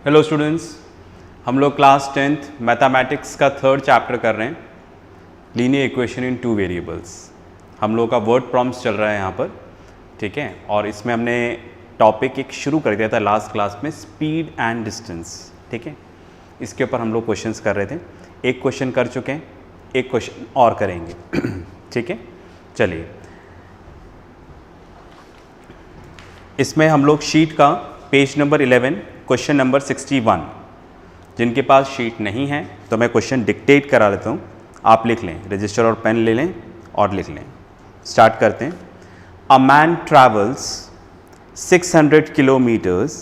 Hello students, हम लोग class 10th mathematics का थर्ड चैप्टर कर रहे हैं, linear equation in two variables. हम लोग का वर्ड प्रॉम्प्ट्स चल रहा है यहाँ पर, ठीक है। और इसमें हमने टॉपिक एक शुरू कर दिया था लास्ट क्लास में, स्पीड एंड डिस्टेंस, ठीक है। इसके ऊपर हम लोग क्वेश्चंस कर रहे थे। एक क्वेश्चन कर चुके हैं, एक क्वेश्चन और करेंगे ठीक है। चलिए, इसमें हम लोग शीट का पेज नंबर 11 क्वेश्चन नंबर 61, जिनके पास शीट नहीं है तो मैं क्वेश्चन डिक्टेट करा लेता हूँ, आप लिख लें, रजिस्टर और पेन ले लें और लिख लें। स्टार्ट करते हैं। A man travels 600 kilometres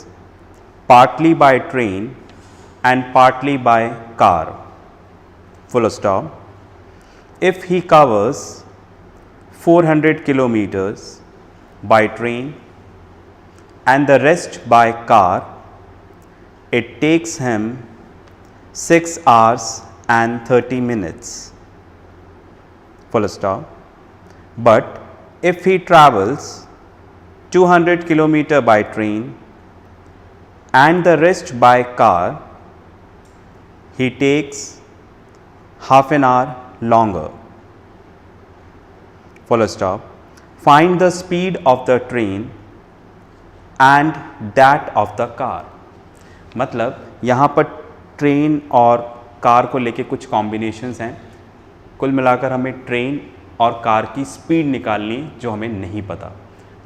partly by train and partly by car, full stop. If he covers 400 kilometers by train and the rest by car, it takes him 6 hours and 30 minutes, full stop. But if he travels 200 kilometers by train and the rest by car, he takes half an hour longer, full stop. Find the speed of the train and that of the car. मतलब यहाँ पर train और car को लेके कुछ combinations हैं। कुल मिलाकर हमें ट्रेन और कार की स्पीड निकालनी जो हमें नहीं पता।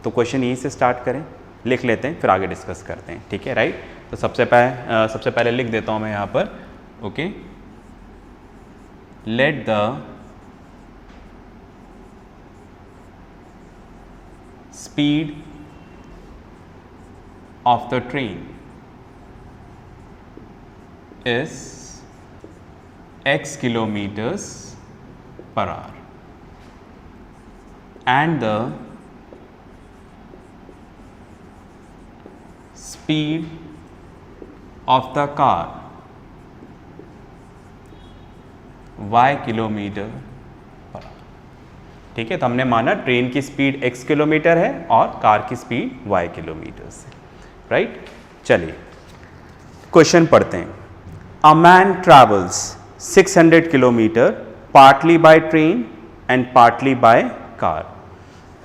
तो क्वेश्चन यहीं से स्टार्ट करें, लिख लेते हैं, फिर आगे डिस्कस करते हैं, ठीक है, राइट। तो सबसे पहले लिख देता हूँ मैं यहाँ पर, okay. Let the speed of the train is x kilometers per hour and the speed of the car y kilometer per hour, ठीक है। तो हमने माना ट्रेन की स्पीड x किलोमीटर है और कार की स्पीड y किलोमीटर से, राइट। चलिए क्वेश्चन पढ़ते हैं। A man travels 600 kilometre partly by train and partly by car,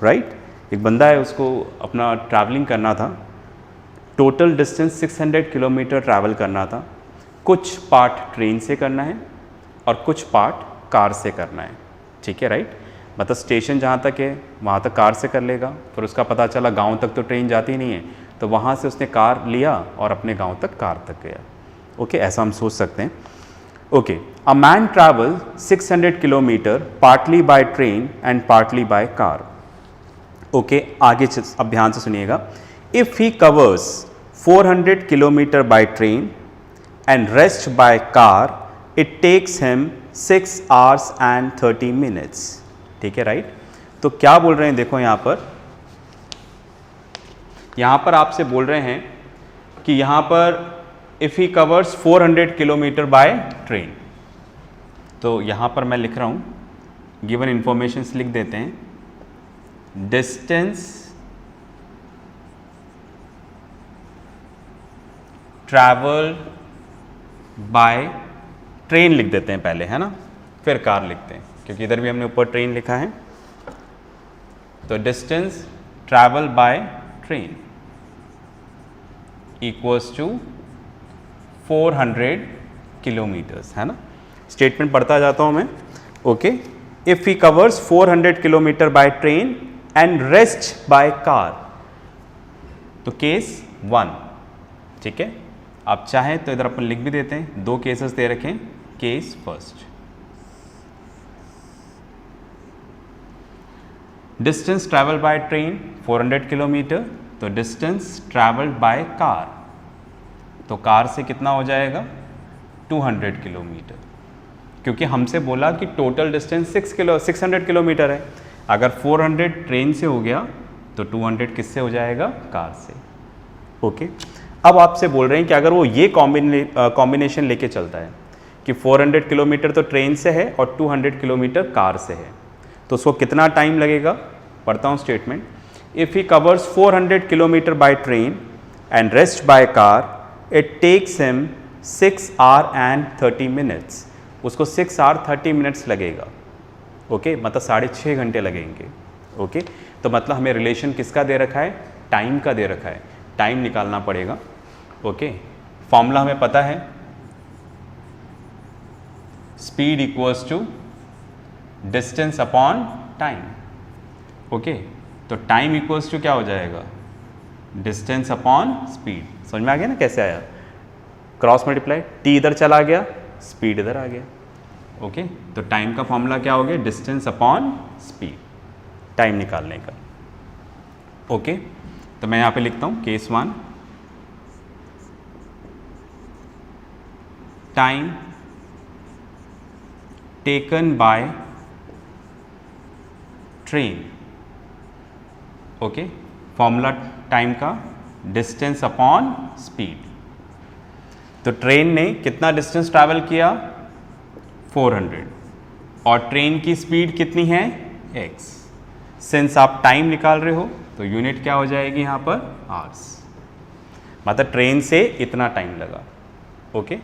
right. एक बंदा है, उसको अपना ट्रैवलिंग करना था, टोटल डिस्टेंस 600 किलोमीटर ट्रैवल करना था। कुछ पार्ट ट्रेन से करना है और कुछ पार्ट कार से करना है, ठीक है, राइट। मतलब स्टेशन जहाँ तक है वहाँ तक कार से कर लेगा, फिर उसका पता चला गांव तक तो ट्रेन जाती नहीं है, तो वहाँ से उसने कार लिया और अपने गांव तक कार तक गया, ओके। ऐसा हम सोच सकते हैं, okay. A man travel 600 kilometre partly by train and partly by car, okay. आगे अब ध्यान से सुनिएगा। If he covers 400 kilometre by train and rest by car, it takes him 6 hours and 30 minutes, ठीक है, राइट। तो क्या बोल रहे हैं, देखो यहाँ पर आपसे बोल रहे हैं कि यहाँ पर if he covers 400 kilometre by train, तो यहाँ पर मैं लिख रहा हूँ, गिवन इंफॉर्मेशंस लिख देते हैं। डिस्टेंस ट्रैवल बाय ट्रेन लिख देते हैं पहले, है ना, फिर कार लिखते हैं, क्योंकि इधर भी हमने ऊपर ट्रेन लिखा है। तो distance travel by train equals to 400 kilometres, है ना। स्टेटमेंट पढ़ता जाता हूं मैं, okay. If he covers 400 kilometre by train and rest by car, तो केस 1, ठीक है। आप चाहें तो इधर अपन लिख भी देते हैं, 2 केसेस दे रखें। Case first, distance travel by train 400 kilometre, तो डिस्टेंस ट्रैवल्ड बाय कार, तो कार से कितना हो जाएगा 200 किलोमीटर, क्योंकि हमसे बोला कि टोटल डिस्टेंस 600 किलोमीटर है। अगर 400 ट्रेन से हो गया तो 200 किससे हो जाएगा, कार से, ओके। अब आपसे बोल रहे हैं कि अगर वो ये कॉम्बिनेशन लेके चलता है कि 400 किलोमीटर तो ट्रेन से है और 200 किलोमीटर कार से है, तो उसको कितना टाइम लगेगा। पढ़ता हूँ statement. If he covers 400 kilometre by train and rest by car, it takes him 6 hours and 30 minutes, उसको 6 hours 30 minutes लगेगा। ओके मतलब 6.5 घंटे लगेंगे। ओके तो मतलब हमें रिलेशन किसका दे रखा है, टाइम का दे रखा है, टाइम निकालना पड़ेगा। ओके फॉर्मूला हमें पता है, speed equals to distance upon time. Okay तो टाइम इक्वल्स टू क्या हो जाएगा, डिस्टेंस अपॉन स्पीड। समझ में आ गया ना कैसे आया, क्रॉस मल्टीप्लाई, टी इधर चला गया, स्पीड इधर आ गया। ओके तो टाइम का फॉर्मूला क्या हो गया, डिस्टेंस अपॉन स्पीड, टाइम निकालने का। ओके तो मैं यहाँ पे लिखता हूँ case 1, time taken by train. Okay formula time का डिस्टेंस अपॉन स्पीड। तो ट्रेन ने कितना डिस्टेंस ट्रैवल किया, 400, और ट्रेन की स्पीड कितनी है, x। सिंस आप टाइम निकाल रहे हो तो यूनिट क्या हो जाएगी यहाँ पर, आवर्स, मतलब ट्रेन से इतना टाइम लगा। ओके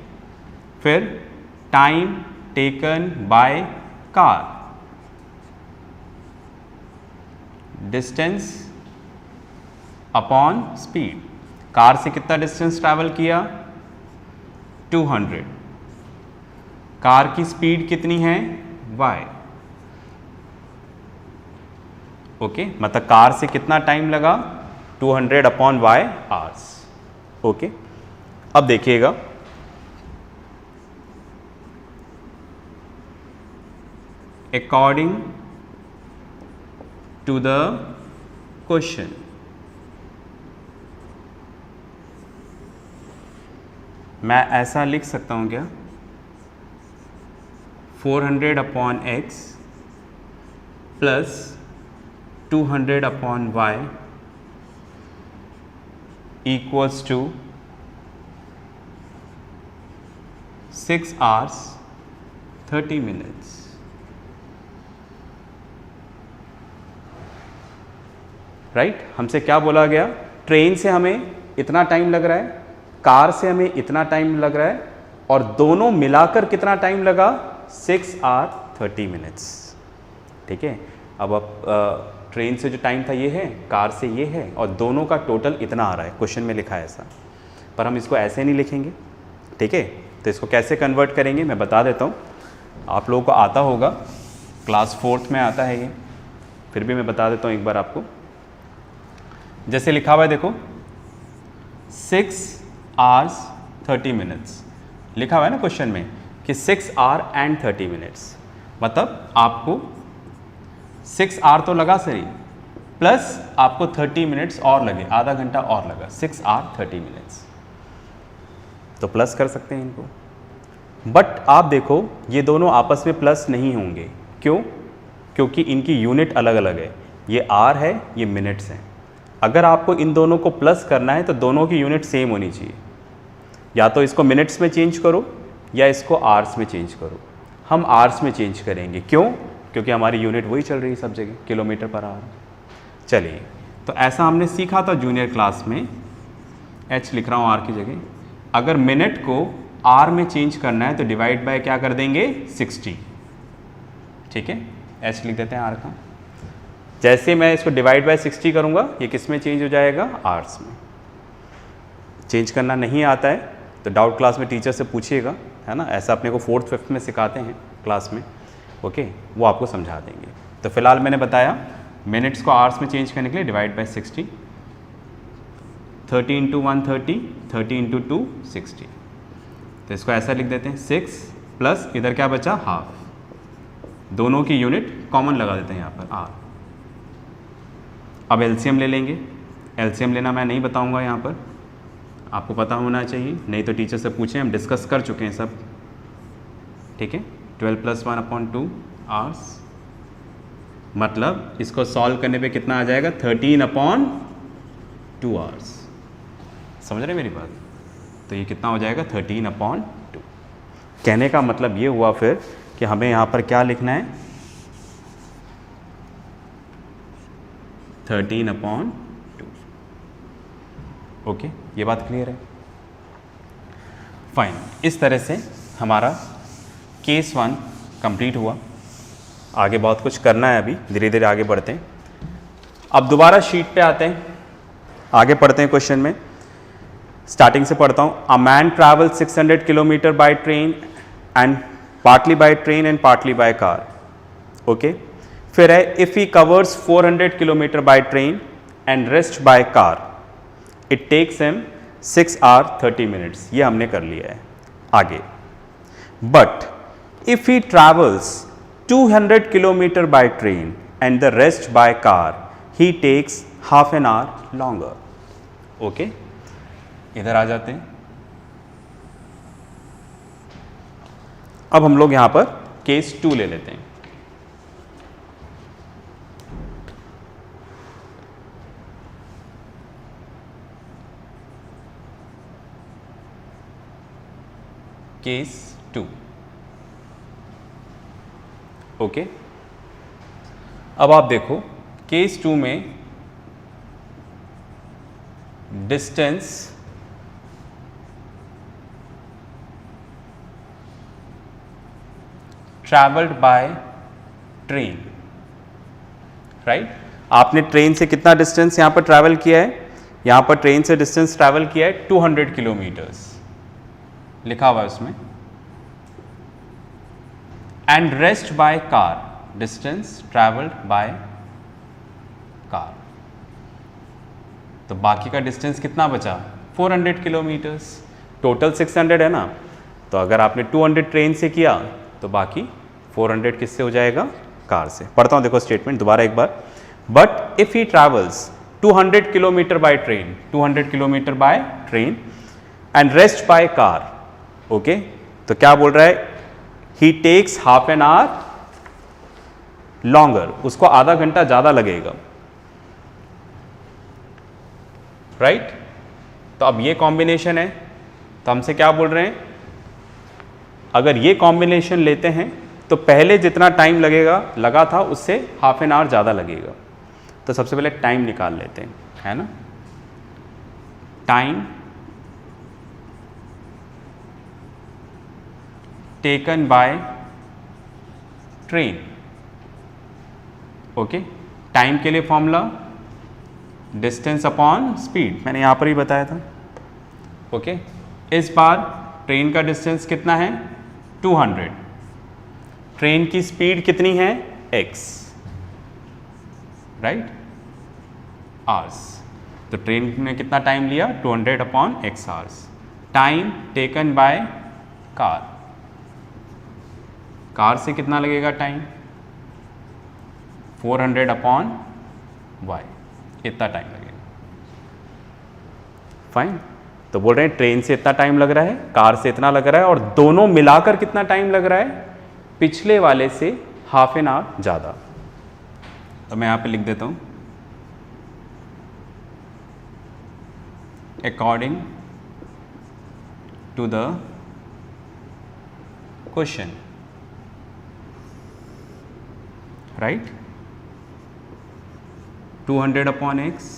फिर time taken by car, distance upon speed. Car से कितना डिस्टेंस ट्रैवल किया, 200, कार की स्पीड कितनी है, y। ओके मतलब कार से कितना टाइम लगा, 200 अपॉन y आवर्स। ओके अब देखिएगा, अकॉर्डिंग टू द क्वेश्चन, मैं ऐसा लिख सकता हूं क्या, 400 upon x plus 200 upon y equals to 6 hours 30 minutes। Right हमसे क्या बोला गया, ट्रेन से हमें इतना टाइम लग रहा है, कार से हमें इतना टाइम लग रहा है, और दोनों मिलाकर कितना टाइम लगा, 6 hours 30 minutes। ठीक है अब ट्रेन से जो टाइम था ये है, कार से ये है, और दोनों का टोटल इतना आ रहा है, क्वेश्चन में लिखा है ऐसा, पर हम इसको ऐसे नहीं लिखेंगे। ठीक है तो इसको कैसे कन्वर्ट करेंगे मैं बता देता हूँ, आप लोगों को आता होगा, क्लास 4th में आता है ये, फिर भी मैं बता देता हूँ एक बार आपको। जैसे लिखा हुआ है देखो, 6 hours 30 minutes लिखा हुआ है ना क्वेश्चन में कि 6 hours and 30 minutes, मतलब आपको 6 hours तो लगा सही, प्लस आपको 30 minutes और लगे, आधा घंटा और लगा, 6 hours 30 minutes। तो प्लस कर सकते हैं इनको, बट आप देखो ये दोनों आपस में प्लस नहीं होंगे, क्यों, क्योंकि इनकी यूनिट अलग अलग है, ये आर है, ये मिनट्स हैं। अगर आपको इन दोनों को प्लस करना है तो दोनों की यूनिट सेम होनी चाहिए, या तो इसको मिनट्स में चेंज करो या इसको आवर्स में चेंज करो। हम आवर्स में चेंज करेंगे, क्यों, क्योंकि हमारी यूनिट वही चल रही है सब जगह, किलोमीटर पर आवर। चलिए तो ऐसा हमने सीखा था जूनियर क्लास में, h लिख रहा हूँ r की जगह। अगर मिनट को r में चेंज करना है तो डिवाइड बाय क्या कर देंगे, 60। ठीक है h लिख देते हैं r का, जैसे मैं इसको डिवाइड बाय 60 करूँगा ये किस में चेंज हो जाएगा, आवर्स में। चेंज करना नहीं आता है तो डाउट क्लास में टीचर से पूछिएगा, है ना, ऐसा अपने को 4th 5th में सिखाते हैं क्लास में। ओके वो आपको समझा देंगे। तो फिलहाल मैंने बताया मिनट्स को आवर्स में चेंज करने के लिए डिवाइड बाय 60, 30 इंटू 130, 30 इंटू 2 60। तो इसको ऐसा लिख देते हैं 6 प्लस इधर क्या बचा, हाफ, दोनों की यूनिट कॉमन लगा देते हैं यहाँ पर r। अब एलसीएम ले लेंगे, एलसीएम लेना मैं नहीं बताऊंगा यहाँ पर, आपको पता होना चाहिए, नहीं तो टीचर से पूछें, हम डिस्कस कर चुके हैं सब। ठीक है 12 + 1/2 आवर्स, मतलब इसको सॉल्व करने पे कितना आ जाएगा, 13/2 आवर्स। समझ रहे मेरी बात, तो ये कितना हो जाएगा, 13/2। कहने का मतलब ये हुआ फिर कि हमें यहाँ पर क्या लिखना है, 13/2। ओके ये बात क्लियर है। फाइन, इस तरह से हमारा केस 1 कंप्लीट हुआ। आगे बहुत कुछ करना है, अभी धीरे धीरे आगे बढ़ते हैं। अब दोबारा शीट पे आते हैं, आगे पढ़ते हैं क्वेश्चन में। स्टार्टिंग से पढ़ता हूँ। A man travel 600 kilometre by train and partly by train and partly by car. Okay, फिर है if he covers 400 kilometre by train and rest by car it takes him 6 hours 30 minutes। ये हमने कर लिया है। आगे, but if he travels 200 kilometre by train and the rest by car he takes half an hour longer. Okay, इधर आ जाते हैं। अब हम लोग यहां पर केस 2 ले लेते हैं। केस 2। ओके, अब आप देखो केस 2 में distance travelled by train, right. आपने ट्रेन से कितना डिस्टेंस यहां पर ट्रैवल किया है? यहां पर ट्रेन से डिस्टेंस ट्रैवल किया है 200 किलोमीटर्स, लिखा हुआ है उसमें। And rest by car, distance travelled bye car, तो बाकी का डिस्टेंस कितना बचा? 400 किलोमीटर्स। टोटल 600 है ना, तो अगर आपने 200 ट्रेन से किया तो बाकी 400 किससे हो जाएगा? कार से। पढ़ता हूं, देखो स्टेटमेंट दोबारा एक बार। But if he travels 200 kilometre by train, 200 kilometre by train and rest by car, okay, तो क्या बोल रहा है? He takes half an hour longer, उसको आधा घंटा ज्यादा लगेगा, राइट। तो अब ये कॉम्बिनेशन है, तो हमसे क्या बोल रहे हैं? अगर ये कॉम्बिनेशन लेते हैं तो पहले जितना टाइम लगा था उससे हाफ एन आवर ज़्यादा लगेगा। तो सबसे पहले टाइम निकाल लेते हैं, है ना। Time taken by train, okay. Time के लिए फॉर्मूला डिस्टेंस अपॉन स्पीड, मैंने यहाँ पर ही बताया था, ओके। इस बार ट्रेन का डिस्टेंस कितना है? 200। ट्रेन की स्पीड कितनी है? x, right, hours. तो ट्रेन ने कितना टाइम लिया? 200 upon x hours. Time taken by car, car से कितना लगेगा टाइम? 400 अपॉन y, इतना टाइम लगेगा। फाइन, तो बोल रहे हैं ट्रेन से इतना टाइम लग रहा है, कार से इतना लग रहा है, और दोनों मिलाकर कितना टाइम लग रहा है? पिछले वाले से हाफ एन आवर ज़्यादा। तो मैं यहाँ पे लिख देता हूँ, according to the question, right, 200 upon x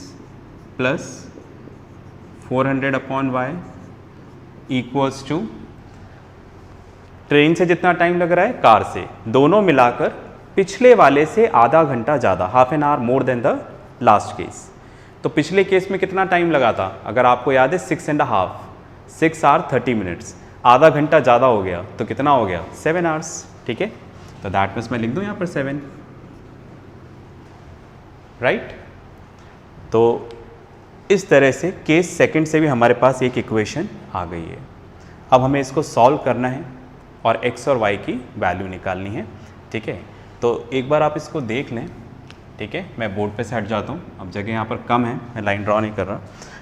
plus 400 upon y equals to train से जितना टाइम लग रहा है कार से, दोनों मिलाकर पिछले वाले से आधा घंटा ज़्यादा, half an our more than the last case. तो पिछले केस में कितना टाइम लगा था? अगर आपको याद है 6.5, 6 hours 30 minutes, आधा घंटा ज़्यादा हो गया तो कितना हो गया? 7 hours, ठीक है। तो दैट मीन्स मैं लिख दूँ यहाँ पर 7, राइट। तो इस तरह से केस सेकंड से भी हमारे पास एक इक्वेशन आ गई है। अब हमें इसको सॉल्व करना है और x और y की वैल्यू निकालनी है, ठीक है। तो एक बार आप इसको देख लें, ठीक है। मैं बोर्ड पे से हट जाता हूँ, अब जगह यहाँ पर कम है, मैं लाइन ड्रॉ नहीं कर रहा।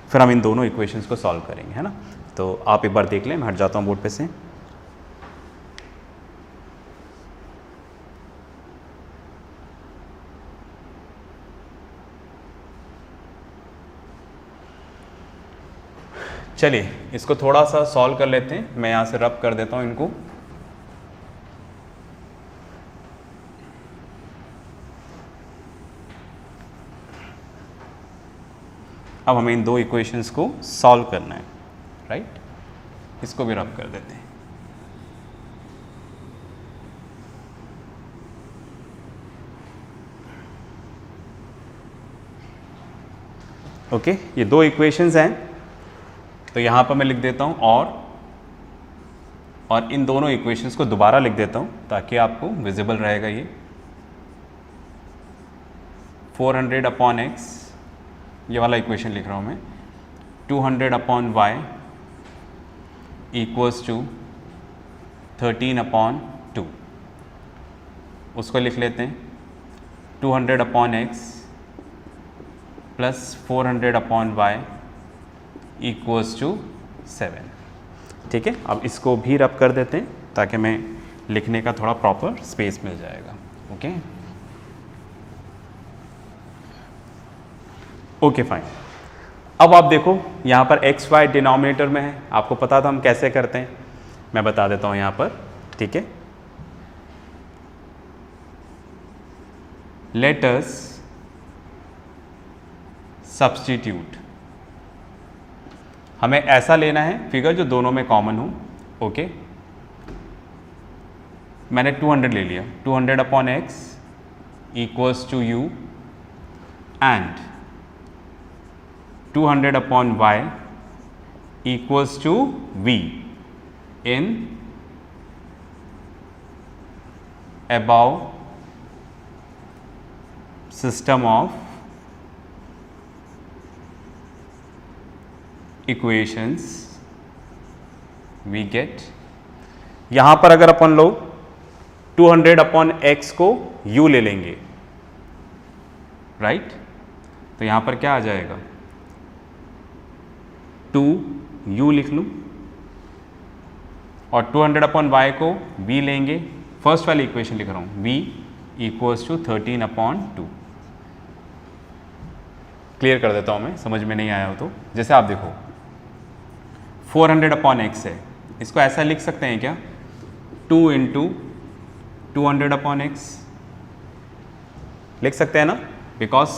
फिर हम इन दोनों इक्वेशंस को सॉल्व करेंगे, है ना। तो आप एक बार देख लें, मैं हट जाता हूँ बोर्ड पे से। चलिए इसको थोड़ा सा सॉल्व कर लेते हैं, मैं यहाँ से रब कर देता हूँ इनको। अब हमें इन दो इक्वेशंस को सॉल्व करना है, राइट। इसको भी रब कर देते हैं। ओके, ये दो इक्वेशंस हैं, तो यहाँ पर मैं लिख देता हूँ और इन दोनों इक्वेशंस को दोबारा लिख देता हूँ ताकि आपको विजिबल रहेगा। ये 400 अपॉन एक्स, ये वाला इक्वेशन लिख रहा हूँ मैं, 200 upon y equals to 13 upon 2। उसको लिख लेते हैं 200 upon x plus 400 upon y equals to 7। ठीक है, अब इसको भी रब कर देते हैं ताकि मैं लिखने का थोड़ा प्रॉपर स्पेस मिल जाएगा। Okay okay fine. अब आप देखो यहाँ पर एक्स वाई डिनोमिनेटर में है, आपको पता था हम कैसे करते हैं, मैं बता देता हूँ यहाँ पर। ठीक है, लेट अस सब्स्टिट्यूट, हमें ऐसा लेना है फिगर जो दोनों में कॉमन हो। ओके, मैंने 200 ले लिया, 200 upon x equals to u and 200 upon y equals to v in above system of equations we get। यहाँ पर अगर अपन लोग 200 अपॉन एक्स को u ले लेंगे, राइट, तो यहाँ पर क्या आ जाएगा, 2u लिख लूँ, और 200 अपॉन वाई को v लेंगे, फर्स्ट वाली इक्वेशन लिख रहा हूँ, v equals to 13 upon 2। Clear कर देता हूँ मैं, समझ में नहीं आया हो तो। जैसे आप देखो 400 अपॉन एक्स है, इसको ऐसा लिख सकते हैं क्या, 2 इंटू 200 अपॉन एक्स लिख सकते हैं ना, बिकॉज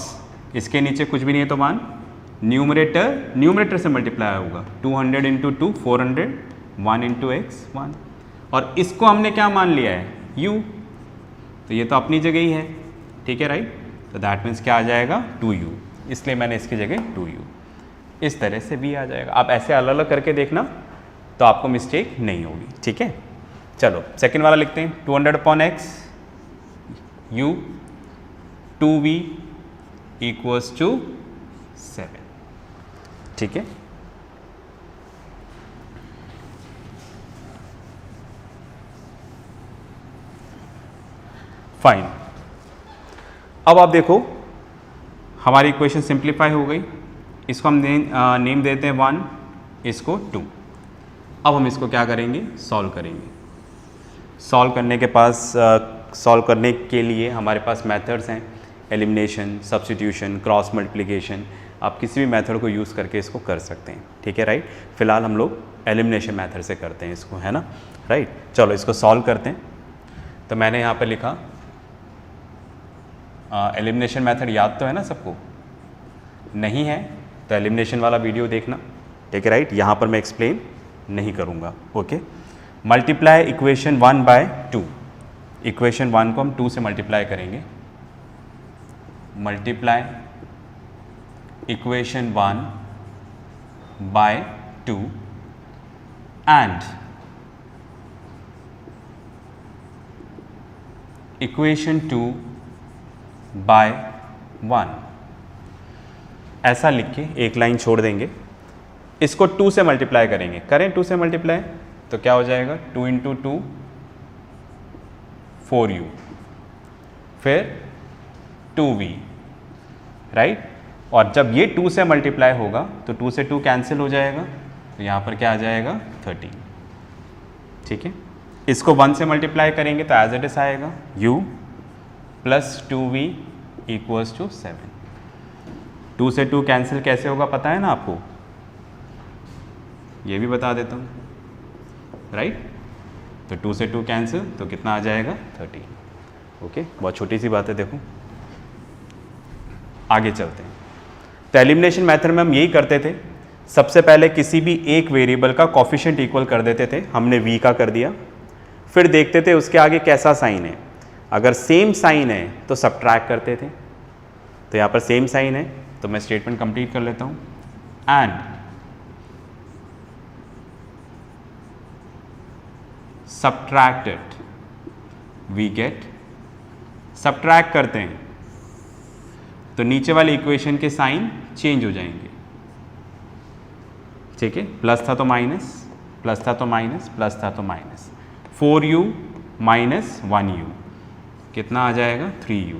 इसके नीचे कुछ भी नहीं है तो मान न्यूमरेटर से मल्टीप्लाई होगा, 200 इंटू 2 400, 1 इंटू एक्स 1, और इसको हमने क्या मान लिया है, u, तो ये तो अपनी जगह ही है। ठीक है, राइट, तो दैट मीन्स क्या आ जाएगा, 2u, इसलिए मैंने इसकी जगह 2u, इस तरह से भी आ जाएगा। आप ऐसे अलग अलग करके देखना तो आपको मिस्टेक नहीं होगी। ठीक है, चलो सेकंड वाला लिखते हैं, 200 upon x u 2v equals to 7। ठीक है, फाइन। अब आप देखो हमारी इक्वेशन सिंप्लीफाई हो गई, इसको हम नेम देते हैं 1, इसको 2। अब हम इसको क्या करेंगे, सॉल्व करेंगे। सॉल्व करने के पास सॉल्व करने के लिए हमारे पास मेथड्स हैं, एलिमिनेशन, सब्स्टिट्यूशन, क्रॉस मल्टीप्लिकेशन, आप किसी भी मेथड को यूज़ करके इसको कर सकते हैं। ठीक है, राइट, फिलहाल हम लोग एलिमिनेशन मेथड से करते हैं इसको, है ना, राइट। चलो इसको सॉल्व करते हैं। तो मैंने यहाँ पर लिखा एलिमिनेशन मेथड, याद तो है ना सबको, नहीं है तो एलिमिनेशन वाला वीडियो देखना। ठीक है, राइट, यहाँ पर मैं एक्सप्लेन नहीं करूँगा। Okay, multiply equation 1 by 2, equation 1 को हम 2 से मल्टीप्लाई करेंगे, multiply equation 1 by 2 and equation 2 by 1, ऐसा लिख के एक लाइन छोड़ देंगे। इसको 2 से मल्टीप्लाई करेंगे, करें 2 से मल्टीप्लाई तो क्या हो जाएगा, 2 इंटू 2 4u, फिर 2v, राइट, और जब ये 2 से मल्टीप्लाई होगा तो 2 से 2 कैंसिल हो जाएगा, तो यहाँ पर क्या आ जाएगा 13। ठीक है, इसको 1 से मल्टीप्लाई करेंगे तो एज इट इज आएगा u plus 2v equals to 7। 2 से 2 कैंसिल कैसे होगा पता है ना आपको, ये भी बता देता हूँ, राइट, तो 2 से 2 कैंसिल तो कितना आ जाएगा 13। ओके, बहुत छोटी सी बात है। देखो आगे चलते हैं। तो एलिमिनेशन मेथड में हम यही करते थे, सबसे पहले किसी भी एक वेरिएबल का कॉफिशिएंट इक्वल कर देते थे, हमने v का कर दिया, फिर देखते थे उसके आगे कैसा साइन है, अगर सेम साइन है तो सब्ट्रैक्ट करते थे। तो यहाँ पर सेम साइन है तो मैं स्टेटमेंट कंप्लीट कर लेता हूँ, and subtracted we get, subtract करते हैं तो नीचे वाले इक्वेशन के साइन चेंज हो जाएंगे, ठीक है। प्लस था तो माइनस, प्लस था तो माइनस, प्लस था तो माइनस, 4u माइनस 1u कितना आ जाएगा 3u,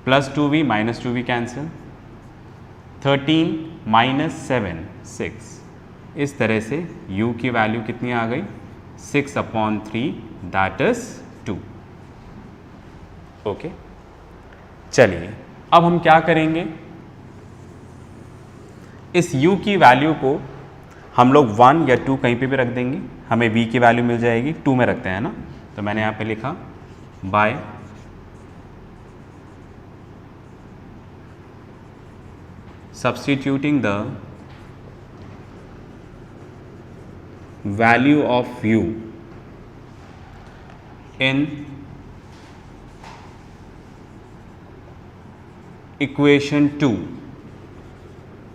plus 2v minus 2v cancel, 13 minus 7 6। इस तरह से u की वैल्यू कितनी आ गई 6/3 दैट इज 2। ओके, चलिए अब हम क्या करेंगे, इस u की वैल्यू को हम लोग 1 या 2 कहीं पे भी रख देंगे, हमें v की वैल्यू मिल जाएगी, 2 में रखते हैं ना। तो मैंने यहाँ पे लिखा bye substituting the value of u in equation 2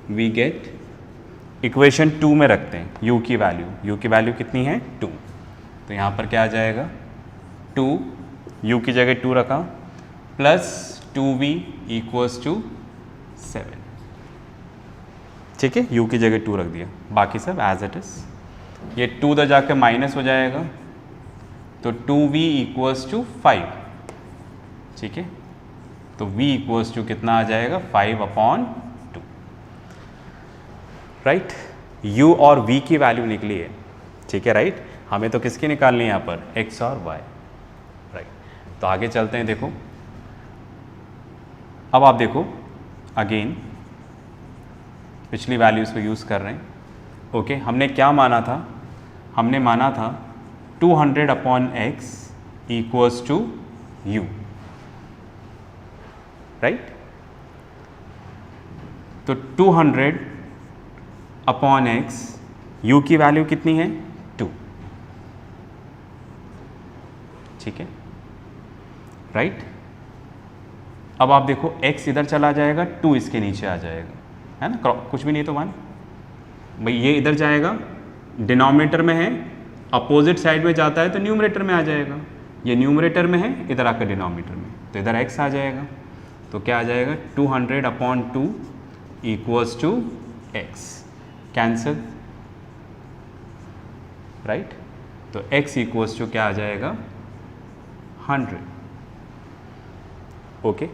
we get, equation 2 में रखते हैं u की वैल्यू कितनी है 2। तो यहाँ पर क्या आ जाएगा 2, u की जगह 2 रखा, प्लस 2v इक्वल्स टू 7, ठीक है। u की जगह 2 रख दिया, बाकी सब एज इट इज। ये 2 उधर जाकर माइनस हो जाएगा तो 2v इक्वल्स टू 5, ठीक है। तो v इक्वल्स टू कितना आ जाएगा 5/2, राइट। u और v की वैल्यू निकली है, ठीक है, राइट। हमें तो किसकी निकालनी है यहाँ पर x और y, राइट। तो आगे चलते हैं, देखो अब आप देखो अगेन पिछली वैल्यूज़ को यूज़ कर रहे हैं। ओके, हमने क्या माना था, हमने माना था 200/x equals to u, right. तो 200/x, u की वैल्यू कितनी है 2, ठीक है, राइट। अब आप देखो x इधर चला जाएगा, 2 इसके नीचे आ जाएगा, है ना, कुछ भी नहीं तो 1 भाई, ये इधर जाएगा डिनोमिनेटर में है, अपोजिट साइड में जाता है तो न्यूमरेटर में आ जाएगा, ये न्यूमरेटर में है, इधर आकर डिनोमिनेटर में, तो इधर x आ जाएगा। तो क्या आ जाएगा 200/2 equals to x, cancel, right. तो x इक्वल्स टू क्या आ जाएगा 100। Okay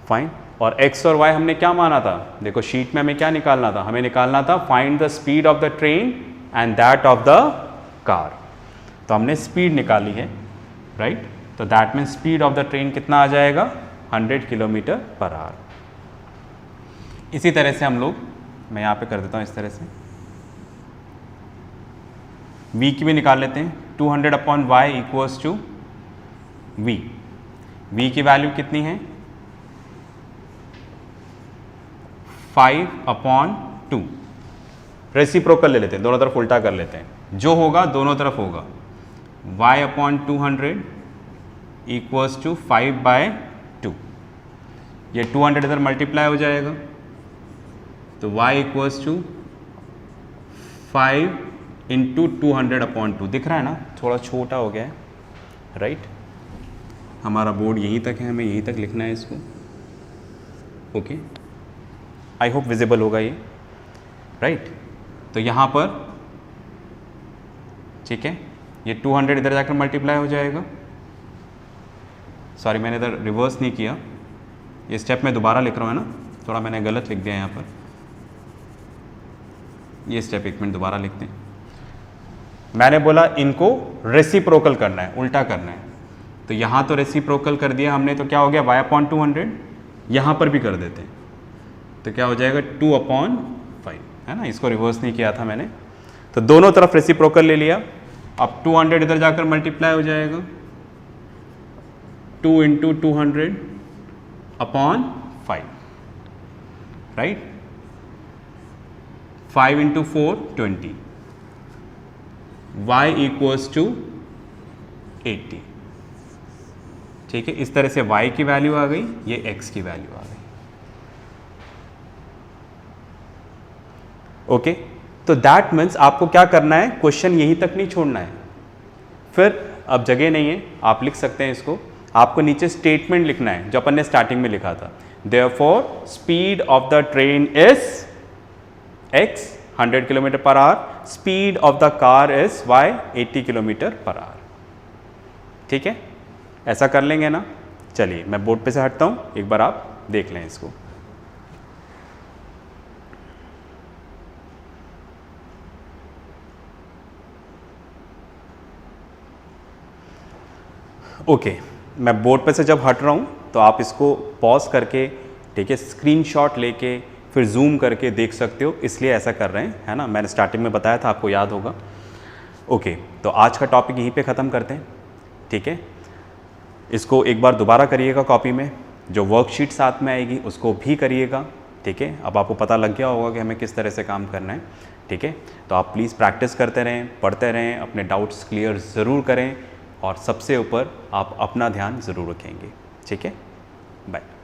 fine. और x और y हमने क्या माना था, देखो शीट में हमें क्या निकालना था, हमें निकालना था find the speed of the train and that of the car. तो हमने स्पीड निकाली है, राइट। तो that mean speed of the train कितना आ जाएगा 100 km/h। इसी तरह से हम लोग, मैं यहाँ पे कर देता हूँ इस तरह से, v की भी निकाल लेते हैं, 200/y equals to v, v की वैल्यू कितनी है 5/2। रेसिप्रोकल ले लेते हैं, दोनों तरफ उल्टा कर लेते हैं, जो होगा दोनों तरफ होगा, y/200 इक्वल्स टू 5/2। ये 200 इधर मल्टीप्लाई हो जाएगा तो y इक्वल्स टू 5 × 200/2। दिख रहा है ना, थोड़ा छोटा हो गया है, राइट। हमारा बोर्ड यहीं तक है, हमें यहीं तक लिखना है इसको। ओके, आई होप विजिबल होगा ये, राइट। तो यहाँ पर ठीक है, ये 200 इधर जाकर मल्टीप्लाई हो जाएगा, सॉरी मैंने इधर रिवर्स नहीं किया, ये स्टेप मैं दोबारा लिख रहा हूँ, है ना, थोड़ा मैंने गलत लिख दिया यहाँ पर, ये स्टेप 1 मिनट दोबारा लिखते हैं। मैंने बोला इनको रेसिप्रोकल करना है, उल्टा करना है, तो यहाँ तो रेसिप्रोकल कर दिया हमने, तो क्या हो गया y/200, यहाँ पर भी कर देते हैं तो क्या हो जाएगा 2/5, है ना, इसको रिवर्स नहीं किया था मैंने। तो दोनों तरफ रेसिप्रोकल ले लिया, अब 200 इधर जाकर मल्टीप्लाई हो जाएगा, 2 × 200/5, राइट। 5 इंटू 4 20, y इक्वल्स टू 80। ठीक है, इस तरह से y की वैल्यू आ गई, ये x की वैल्यू आ गई। ओके, तो दैट मीन्स आपको क्या करना है, क्वेश्चन यहीं तक नहीं छोड़ना है। फिर अब जगह नहीं है, आप लिख सकते हैं इसको, आपको नीचे स्टेटमेंट लिखना है जो अपन ने स्टार्टिंग में लिखा था। Therefore speed of the train is x 100 kilometre per hour, speed of the car is y 80 kilometre per hour. ठीक है, ऐसा कर लेंगे ना। चलिए मैं बोर्ड पे से हटता हूं, एक बार आप देख लें इसको। ओके, मैं बोर्ड पे से जब हट रहा हूँ तो आप इसको पॉज करके, ठीक है, स्क्रीनशॉट लेके फिर जूम करके देख सकते हो, इसलिए ऐसा कर रहे हैं, है ना। मैंने स्टार्टिंग में बताया था, आपको याद होगा। ओके, तो आज का टॉपिक यहीं पे ख़त्म करते हैं। ठीक है, इसको एक बार दोबारा करिएगा कॉपी में, जो वर्कशीट साथ में आएगी उसको भी करिएगा। ठीक है, अब आपको पता लग गया होगा कि हमें किस तरह से काम करना है। ठीक है, तो आप प्लीज़ प्रैक्टिस करते रहें, पढ़ते रहें, अपने डाउट्स क्लियर ज़रूर करें और सबसे ऊपर आप अपना ध्यान ज़रूर रखेंगे। ठीक है, बाय।